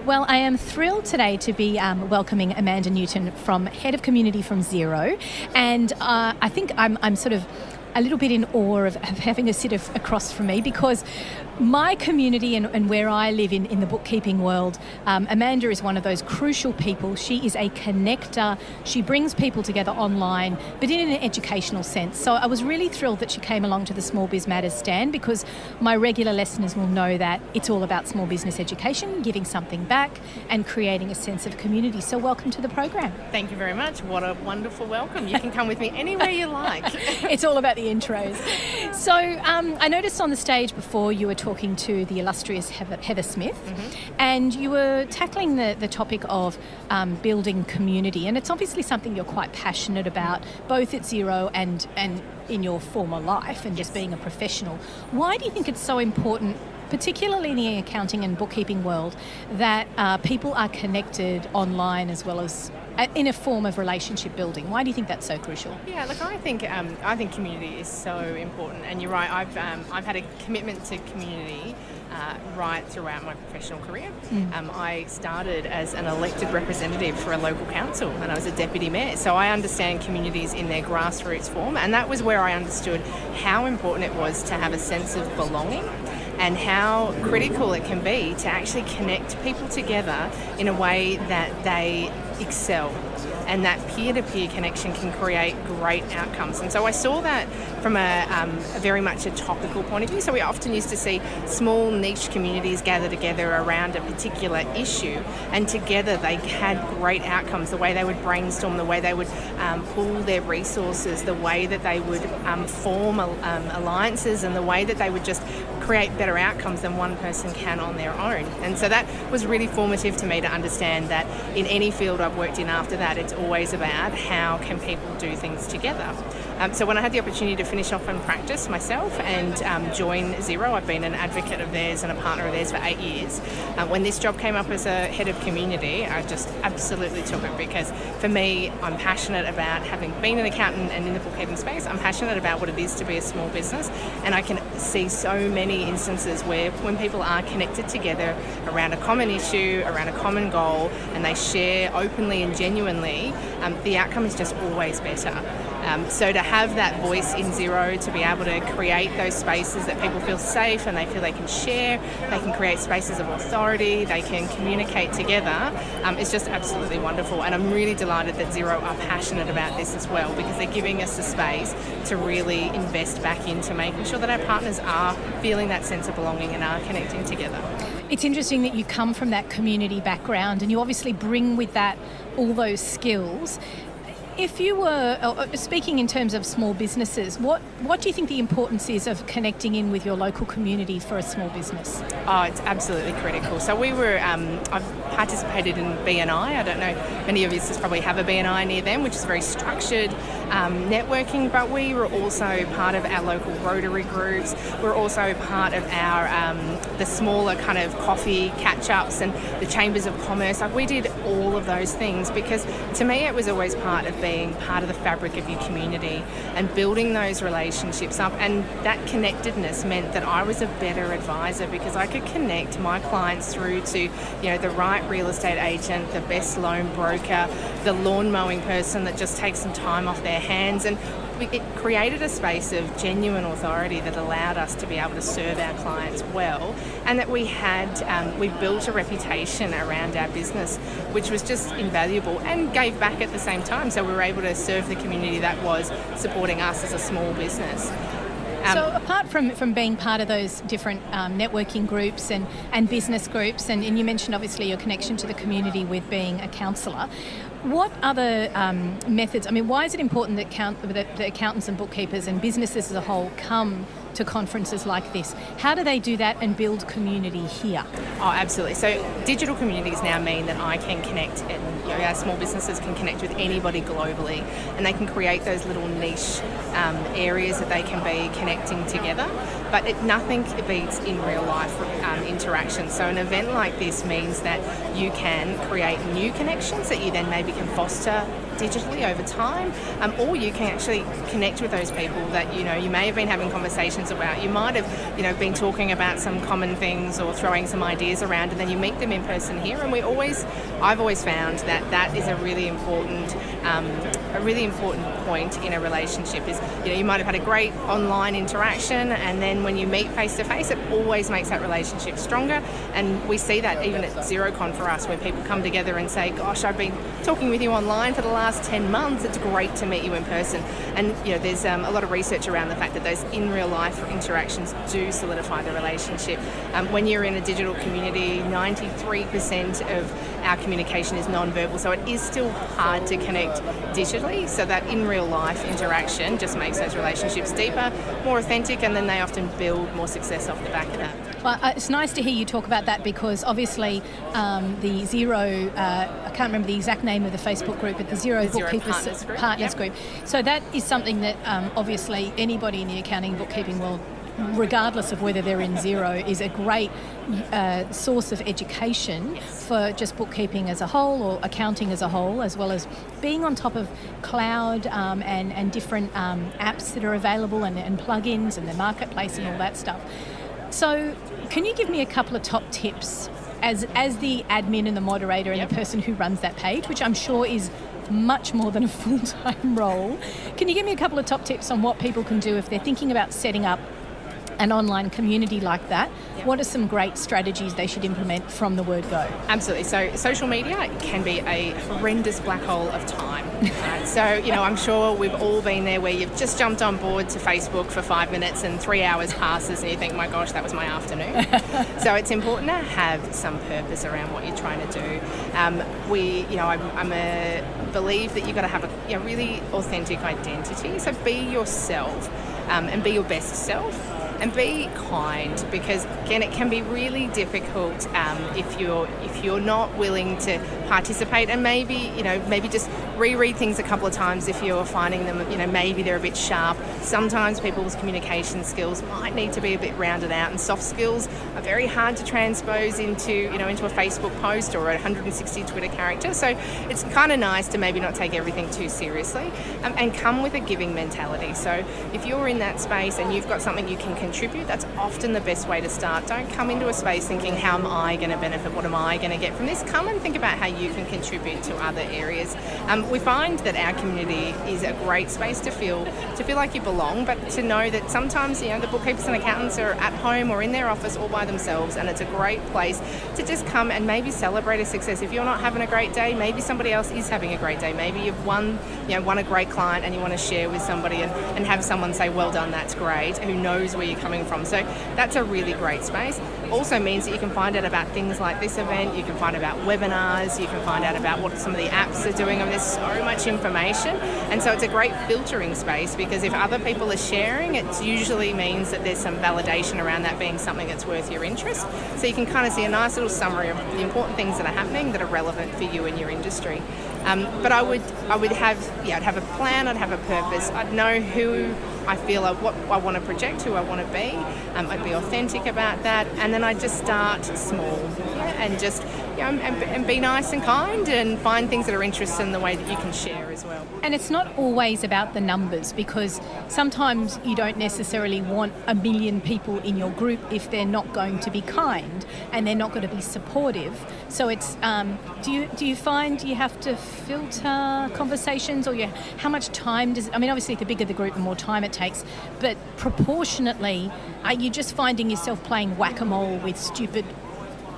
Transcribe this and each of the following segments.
Well, I am thrilled today to be welcoming Amanda Newton, from Head of Community from Xero, and I think I'm sort of a little bit in awe of having her sit across from me, because my community and where I live in the bookkeeping world, Amanda is one of those crucial people. She is a connector. She brings people together online, but in an educational sense. So I was really thrilled that she came along to the Small Biz Matters stand, because my regular listeners will know that it's all about small business education, giving something back and creating a sense of community. So welcome to the program. Thank you very much. What a wonderful welcome. You can come with me anywhere you like. It's all about the intros. So I noticed on the stage before you were talking to the illustrious Heather Smith, and you were tackling the topic of building community, and it's obviously something you're quite passionate about, both at Xero and in your former life and just being a professional. Why do you think it's so important, particularly in the accounting and bookkeeping world, that people are connected online as well as in a form of relationship building? Why do you think that's so crucial? Yeah, look, I think community is so important, and you're right. I've had a commitment to community right throughout my professional career. I started as an elected representative for a local council, and I was a deputy mayor. So I understand communities in their grassroots form, and that was where I understood how important it was to have a sense of belonging, and how critical it can be to actually connect people together in a way that they excel, and that peer-to-peer connection can create great outcomes. And so I saw that from a very much a topical point of view. So we often used to see small niche communities gather together around a particular issue, and together they had great outcomes, the way they would brainstorm, the way they would pool their resources, the way that they would form alliances, and the way that they would just create better outcomes than one person can on their own. And so that was really formative to me to understand that in any field I've worked in after that, it's always about how can people do things together. So when I had the opportunity to finish off in practice myself and join Xero, I've been an advocate of theirs and a partner of theirs for 8 years. When this job came up as a head of community, I just absolutely took it, because for me, I'm passionate about, having been an accountant and in the bookkeeping space, I'm passionate about what it is to be a small business, and I can see so many instances where when people are connected together around a common issue, around a common goal, and they share openly and genuinely, the outcome is just always better. So to have that voice in Xero, to be able to create those spaces that people feel safe and they feel they can share, they can create spaces of authority, they can communicate together, is just absolutely wonderful. And I'm really delighted that Xero are passionate about this as well, because they're giving us the space to really invest back into making sure that our partners are feeling that sense of belonging and are connecting together. It's interesting that you come from that community background, and you obviously bring with that all those skills. If you were speaking in terms of small businesses, what do you think the importance is of connecting in with your local community for a small business? Oh, it's absolutely critical. So we were, I've participated in BNI. I don't know, many of you probably have a BNI near them, which is very structured networking, but we were also part of our local Rotary groups. We're also part of our the smaller kind of coffee catch-ups and the chambers of commerce. Like, we did all of those things, because to me it was always part of being part of the fabric of your community and building those relationships up, and that connectedness meant that I was a better advisor, because I could connect my clients through to, the right real estate agent, the best loan broker, the lawn mowing person that just takes some time off their hands, and it created a space of genuine authority that allowed us to be able to serve our clients well, and that we built a reputation around our business which was just invaluable and gave back at the same time. So we were able to serve the community that was supporting us as a small business. So apart from being part of those different networking groups and business groups, and you mentioned obviously your connection to the community with being a counsellor, what other methods, why is it important that the accountants and bookkeepers and businesses as a whole come to conferences like this? How do they do that and build community here? Oh, absolutely. So digital communities now mean that I can connect, and our small businesses can connect with anybody globally, and they can create those little niche areas that they can be connecting together. but nothing beats in real life interaction. So an event like this means that you can create new connections that you then maybe can foster digitally over time, or you can actually connect with those people that you may have been having conversations about. You might have been talking about some common things or throwing some ideas around, and then you meet them in person here. And I've always found that is a really important point in a relationship. Is you might have had a great online interaction, and then when you meet face to face, it always makes that relationship stronger. And we see that even at XeroCon for us, where people come together and say, "Gosh, I've been talking with you online for the last 10 months. It's great to meet you in person." And there's a lot of research around the fact that those in real life interactions do solidify the relationship. When you're in a digital community, 93% of our communication is non-verbal, so it is still hard to connect digitally. So that in real life interaction just makes those relationships deeper, more authentic, and then they often build more success off the back of that. Well, it's nice to hear you talk about that, because obviously the Xero, I can't remember the exact name of the Facebook group, but the Xero Bookkeepers Partners Group. So that is something that obviously anybody in the accounting bookkeeping world, regardless of whether they're in Xero, is a great source of education for just bookkeeping as a whole, or accounting as a whole, as well as being on top of cloud and different apps that are available, and plugins and the marketplace and all that stuff. So can you give me a couple of top tips as the admin and the moderator and the person who runs that page, which I'm sure is much more than a full-time role? Can you give me a couple of top tips on what people can do if they're thinking about setting up an online community like that? Yep. What are some great strategies they should implement from the word go? Absolutely. So social media can be a horrendous black hole of time. So, I'm sure we've all been there, where you've just jumped on board to Facebook for 5 minutes and 3 hours passes and you think, my gosh, that was my afternoon. So it's important to have some purpose around what you're trying to do. I'm a believe that you've got to have a really authentic identity. So be yourself, and be your best self. And be kind, because again, it can be really difficult if you're not willing to participate, and maybe just reread things a couple of times if you're finding them maybe they're a bit sharp. Sometimes people's communication skills might need to be a bit rounded out, and soft skills are very hard to transpose into a Facebook post or a 160 Twitter character. So it's kind of nice to maybe not take everything too seriously, and come with a giving mentality. So if you're in that space and you've got something you can contribute, that's often the best way to start. Don't come into a space thinking, how am I going to benefit? What am I going to get from this? Come and think about how you can contribute to other areas. We find that our community is a great space to feel like you belong, but to know that sometimes the bookkeepers and accountants are at home or in their office all by themselves, and it's a great place to just come and maybe celebrate a success. If you're not having a great day, maybe somebody else is having a great day. Maybe you've won a great client and you want to share with somebody and have someone say, well done, that's great, who knows where you're coming from. So that's a really great space. Also means that you can find out about things like this event, you can find out about webinars, you can find out about what some of the apps are doing. There's so much information, and so it's a great filtering space, because if other people are sharing, it usually means that there's some validation around that being something that's worth your interest. So you can kind of see a nice little summary of the important things that are happening that are relevant for you and your industry. But I would have I'd have a plan, I'd have a purpose, I'd know who I feel what I want to project, who I want to be. I'd be authentic about that, and then I'd just start small, and just and be nice and kind, and find things that are interesting in the way that you can share as well. And it's not always about the numbers, because sometimes you don't necessarily want 1 million people in your group if they're not going to be kind and they're not going to be supportive. So it's do you find you have to filter conversations, or how much time does? I mean, obviously, the bigger the group, the more time it takes, but proportionately, are you just finding yourself playing whack-a-mole with stupid,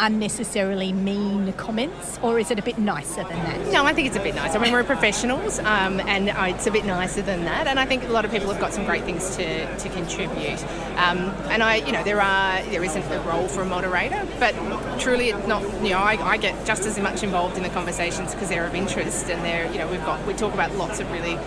unnecessarily mean comments, or is it a bit nicer than that? No, I think it's a bit nicer. I mean, we're professionals, and it's a bit nicer than that. And I think a lot of people have got some great things to contribute. And there isn't a role for a moderator, but truly, it's not. I get just as much involved in the conversations because they're of interest, and we talk about lots of really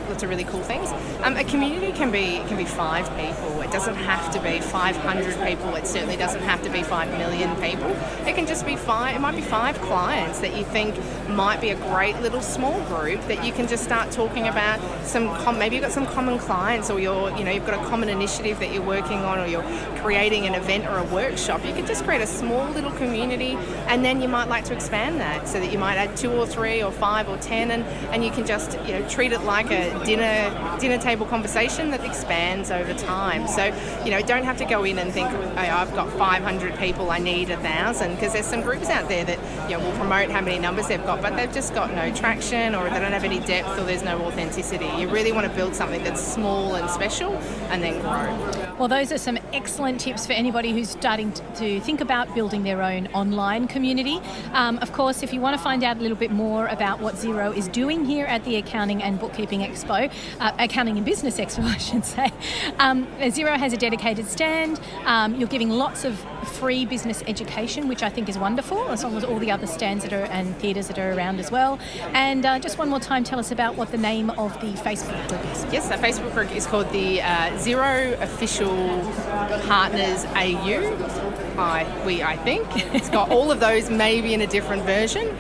lots of really cool things. A community can be 5 people. It doesn't have to be 500 people. It certainly doesn't have to be 5 million people. It can just be 5. It might be 5 clients that you think might be a great little small group that you can just start talking about maybe you've got some common clients, or you've got a common initiative that you're working on, or you're creating an event or a workshop. You can just create a small little community, and then you might like to expand that so that you might add 2 or 3 or 5 or 10, and you can just treat it like a dinner table conversation that expands over time. So don't have to go in and think, oh, I've got 500 people, I need 1,000, because there's some groups out there that will promote how many numbers they've got, but they've just got no traction, or they don't have any depth, or there's no authenticity. You really want to build something that's small and special and then grow. Well, those are some excellent tips for anybody who's starting to think about building their own online community. Of course, if you want to find out a little bit more about what Xero is doing here at the Accounting and Bookkeeping Expo, Accounting and Business Expo, I should say, Xero has a dedicated stand. You're giving lots of free business education, which I think is wonderful, as long as all the other stands and theatres that are around as well. And just one more time, tell us about what the name of the Facebook group is. Yes, the Facebook group is called the Xero Official Partners AU. I think it's got all of those, maybe in a different version.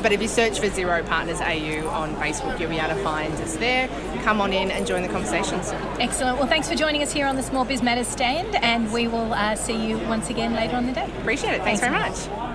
But if you search for Xero Partners AU on Facebook, you'll be able to find us there. Come on in and join the conversations. Excellent. Well, thanks for joining us here on the Small Biz Matters stand, and we will see you once again later on the day. Appreciate it. Thanks very much.